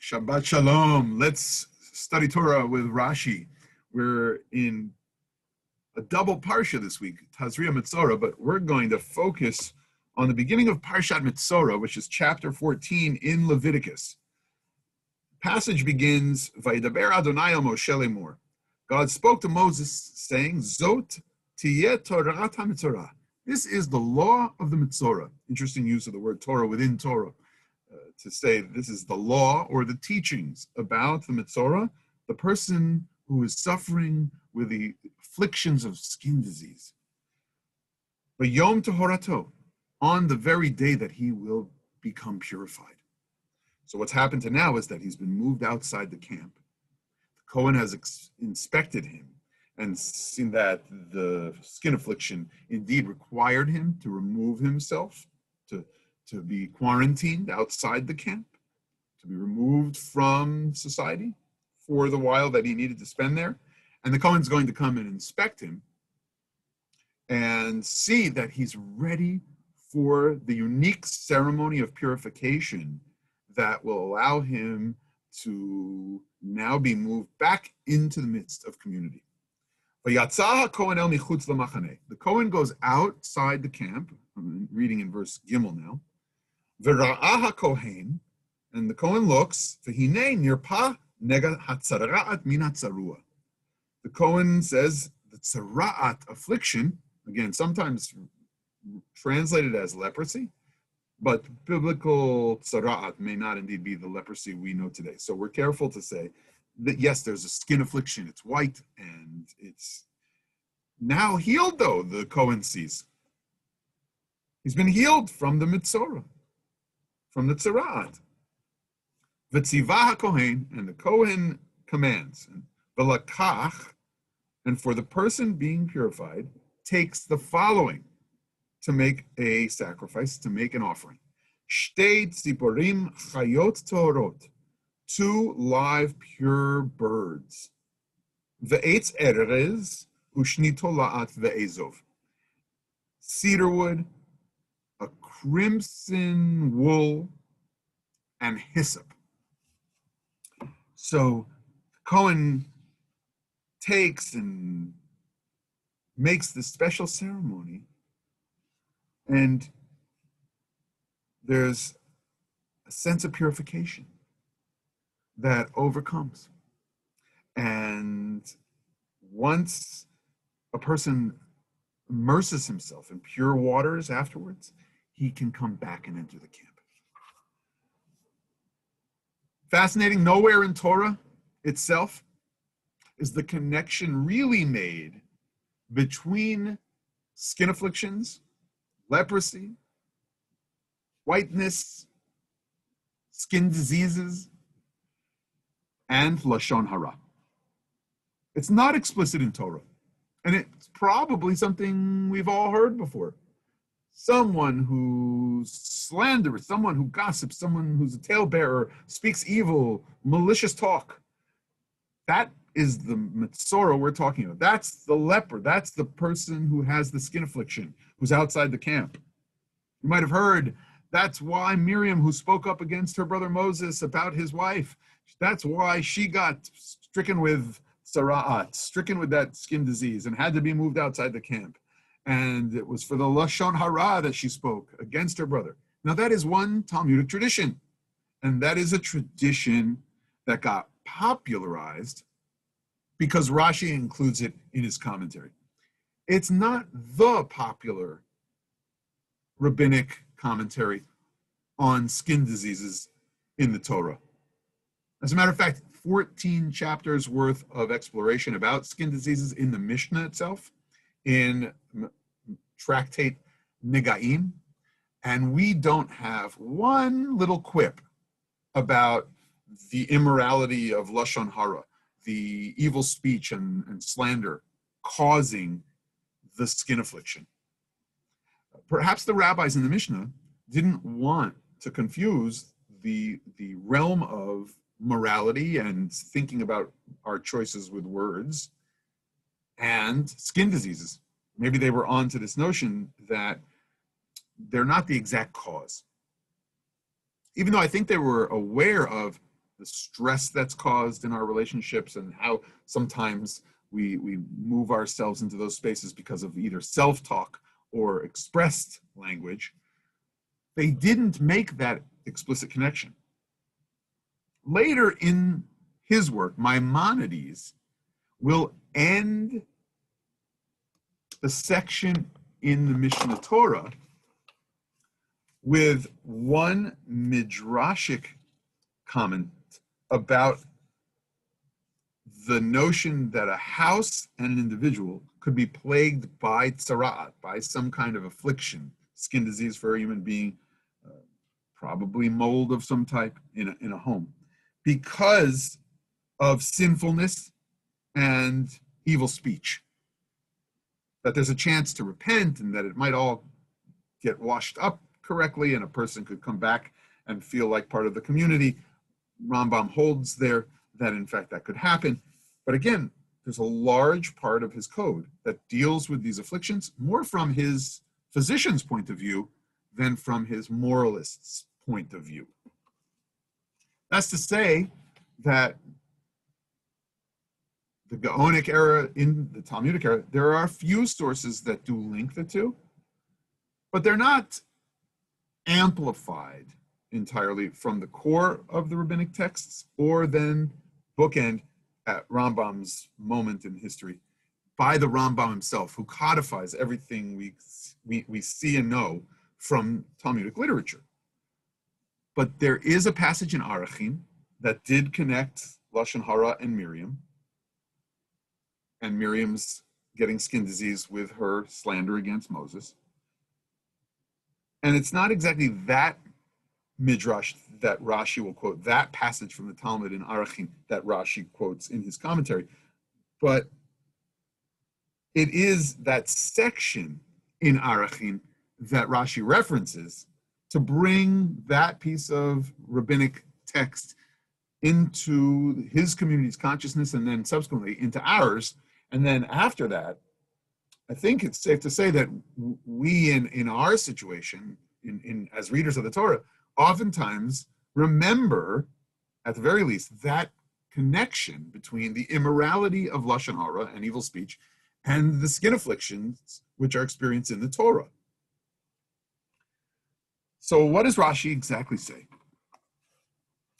Shabbat Shalom. Let's study Torah with Rashi. We're in a double parsha this week, Tazria Metzora, but we're going to focus on the beginning of Parshat Metzora, which is chapter 14 in Leviticus. The passage begins, Vayidaber Adonai el Moshe lemor. God spoke to Moses, saying, Zot tiyeh Torah HaMetzora. This is the law of the Metzora. Interesting use of the word Torah within Torah. To say this is the law or the teachings about the Metzora, the person who is suffering with the afflictions of skin disease. V'yom tehorato, on the very day that he will become purified. So what's happened to now is that he's been moved outside the camp. The Kohen has inspected him and seen that the skin affliction indeed required him to remove himself, to be quarantined outside the camp, to be removed from society for the while that he needed to spend there. And the Kohen's going to come and inspect him and see that he's ready for the unique ceremony of purification that will allow him to now be moved back into the midst of community. The Kohen goes outside the camp. I'm reading in verse Gimel now. V'ra'ah Kohen, and the Kohen looks. V'hinei nirpa nega hatzara'at min hatzarua. The Kohen says the tzara'at, affliction, again sometimes translated as leprosy, but biblical tzara'at may not indeed be the leprosy we know today. So we're careful to say that yes, there's a skin affliction. It's white and it's now healed, though, the Kohen sees. He's been healed from the Metzora, from the tzara'at. V'tzivah HaKohen, and the Kohen commands, v'lakach, and for the person being purified, takes the following to make a sacrifice, to make an offering. Shtei tziporim chayot tohorot, 2 live pure birds. Ve'etz erez ushnito la'at ve'ezov, cedar wood, a crimson wool, and hyssop. So Cohen takes and makes this special ceremony, and there's a sense of purification that overcomes. And once a person immerses himself in pure waters afterwards, he can come back and enter the camp. Fascinating, nowhere in Torah itself is the connection really made between skin afflictions, leprosy, whiteness, skin diseases, and Lashon Hara. It's not explicit in Torah, and it's probably something we've all heard before. Someone who's slanderous, someone who gossips, someone who's a talebearer, speaks evil, malicious talk. That is the Metzora we're talking about. That's the leper. That's the person who has the skin affliction, who's outside the camp. You might have heard, that's why Miriam, who spoke up against her brother Moses about his wife, that's why she got stricken with tzara'at, stricken with that skin disease, and had to be moved outside the camp. And it was for the Lashon Hara that she spoke against her brother. Now that is one Talmudic tradition. And that is a tradition that got popularized because Rashi includes it in his commentary. It's not the popular rabbinic commentary on skin diseases in the Torah. As a matter of fact, 14 chapters worth of exploration about skin diseases in the Mishnah itself, in tractate Negaim, and we don't have one little quip about the immorality of Lashon Hara, the evil speech and slander causing the skin affliction. Perhaps the rabbis in the Mishnah didn't want to confuse the realm of morality and thinking about our choices with words and skin diseases. Maybe they were on to this notion that they're not the exact cause. Even though I think they were aware of the stress that's caused in our relationships, and how sometimes we move ourselves into those spaces because of either self-talk or expressed language. They didn't make that explicit connection. Later in his work, Maimonides will end the section in the Mishnah Torah with one midrashic comment about the notion that a house and an individual could be plagued by tzara'at, by some kind of affliction, skin disease for a human being, probably mold of some type in a home, because of sinfulness and evil speech. That there's a chance to repent and that it might all get washed up correctly and a person could come back and feel like part of the community. Rambam holds there that in fact that could happen. But again, there's a large part of his code that deals with these afflictions more from his physician's point of view than from his moralist's point of view. That's to say that the Gaonic era, in the Talmudic era, there are a few sources that do link the two, but they're not amplified entirely from the core of the rabbinic texts, or then bookend at Rambam's moment in history by the Rambam himself, who codifies everything we see and know from Talmudic literature. But there is a passage in Arachim that did connect Lashon Hara and Miriam's getting skin disease with her slander against Moses. And it's not exactly that midrash that Rashi will quote, that passage from the Talmud in Arachim that Rashi quotes in his commentary, but it is that section in Arachim that Rashi references to bring that piece of rabbinic text into his community's consciousness and then subsequently into ours. And then after that, I think it's safe to say that we in our situation, as readers of the Torah, oftentimes remember, at the very least, that connection between the immorality of Lashon Hara and evil speech and the skin afflictions which are experienced in the Torah. So what does Rashi exactly say?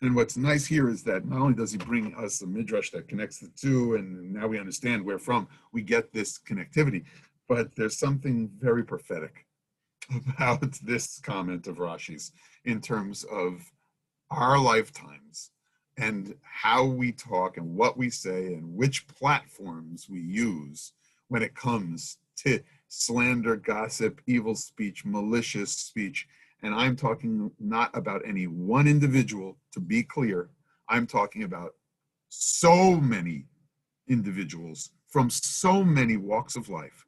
And what's nice here is that not only does he bring us a midrash that connects the two, and now we understand where from we get this connectivity, but there's something very prophetic about this comment of Rashi's in terms of our lifetimes and how we talk and what we say and which platforms we use when it comes to slander, gossip, evil speech, malicious speech. And I'm talking not about any one individual, to be clear. I'm talking about so many individuals from so many walks of life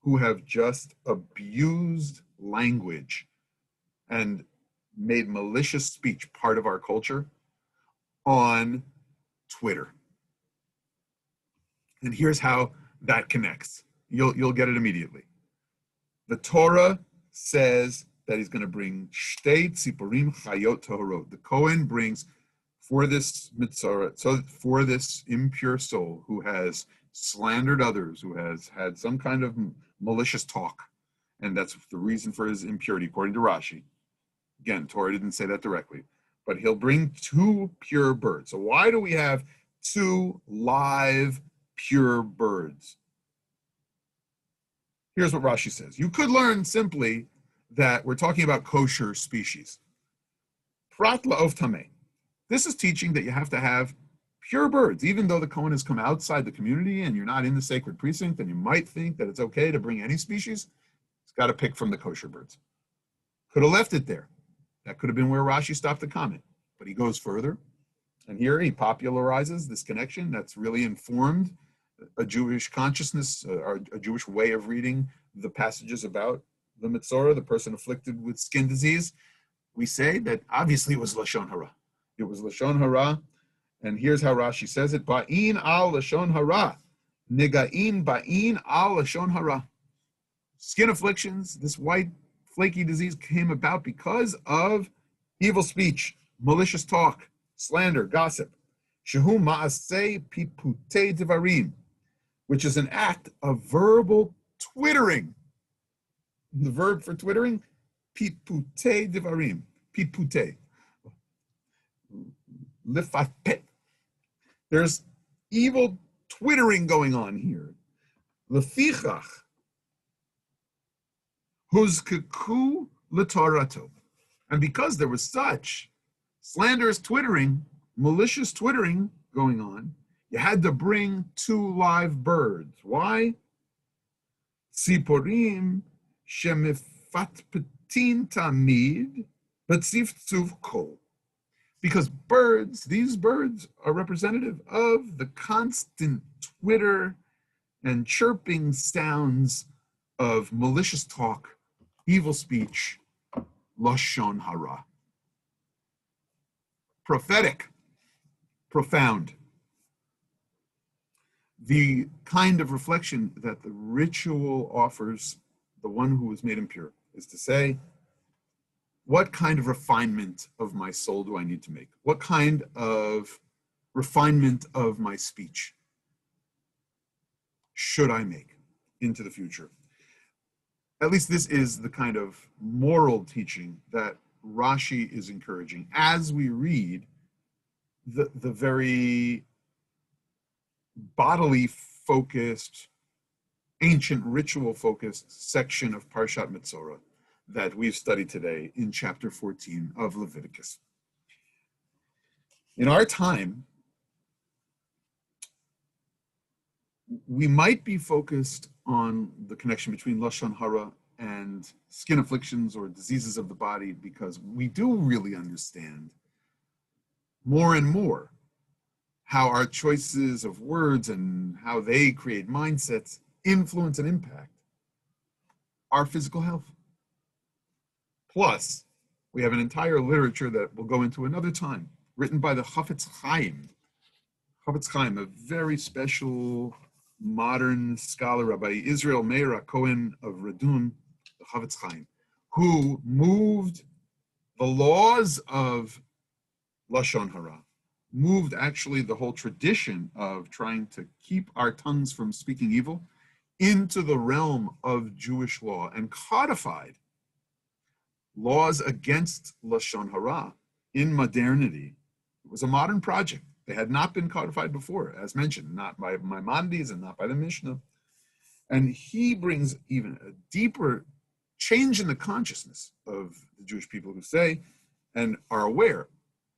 who have just abused language and made malicious speech part of our culture on Twitter. And here's how that connects. You'll get it immediately. The Torah says that he's going to bring shtei tziporim chayot toharot. The Kohen brings for this Metzora, so for this impure soul who has slandered others, who has had some kind of malicious talk, and that's the reason for his impurity, according to Rashi. Again, Torah didn't say that directly, but he'll bring two pure birds. So why do we have two live pure birds? Here's what Rashi says. You could learn simply that we're talking about kosher species. Prat la'ov tameh. This is teaching that you have to have pure birds, even though the Kohen has come outside the community and you're not in the sacred precinct, and you might think that it's okay to bring any species. It's got to pick from the kosher birds. Could have left it there. That could have been where Rashi stopped the comment, but he goes further, and here he popularizes this connection that's really informed a Jewish consciousness, or a Jewish way of reading the passages about the Metzora, the person afflicted with skin disease. We say that obviously it was Lashon Hara. It was Lashon Hara, and here's how Rashi says it: Ba'in al Lashon Hara, Nega'in ba'in al Lashon Hara. Skin afflictions, this white flaky disease came about because of evil speech, malicious talk, slander, gossip. Shehu ma'aseh piputei devarim, which is an act of verbal twittering. The verb for twittering, piputei devarim, piputei, lifapet. There's evil twittering going on here. Lefichach, huzkeku l'torato. And because there was such slanderous twittering, malicious twittering going on, you had to bring 2 live birds. Why? Tziporim shemifatpetin tamid b'tziftzuf kol. Because these birds are representative of the constant twitter and chirping sounds of malicious talk, evil speech, lashon hara. Prophetic, profound. The kind of reflection that the ritual offers the one who was made impure is to say, what kind of refinement of my soul do I need to make? What kind of refinement of my speech should I make into the future? At least this is the kind of moral teaching that Rashi is encouraging as we read the very bodily focused, ancient ritual focused section of Parshat Metzora that we've studied today in chapter 14 of Leviticus. In our time, we might be focused on the connection between lashon hara and skin afflictions or diseases of the body because we do really understand more and more how our choices of words and how they create mindsets influence and impact our physical health. Plus, we have an entire literature that we'll go into another time, written by the Chafetz Chaim. Chafetz Chaim, a very special modern scholar, Rabbi Israel Meir Cohen of Radun, the Chafetz Chaim, who moved the laws of lashon hara, moved actually the whole tradition of trying to keep our tongues from speaking evil into the realm of Jewish law and codified laws against lashon hara in modernity. It was a modern project. They had not been codified before, as mentioned, not by Maimonides and not by the Mishnah. And he brings even a deeper change in the consciousness of the Jewish people who say and are aware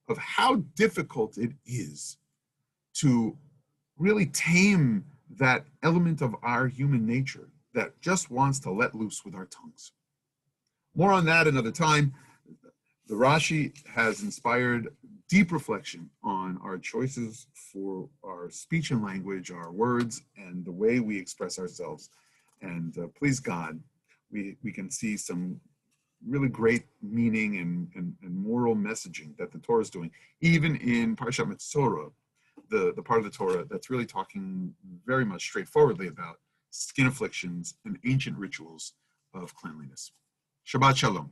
of how difficult it is to really tame that element of our human nature that just wants to let loose with our tongues. More on that another time. The Rashi has inspired deep reflection on our choices for our speech and language, our words, and the way we express ourselves. And please God, we can see some really great meaning and moral messaging that the Torah is doing, even in Parshat Metzora, the part of the Torah that's really talking very much straightforwardly about skin afflictions and ancient rituals of cleanliness. Shabbat Shalom.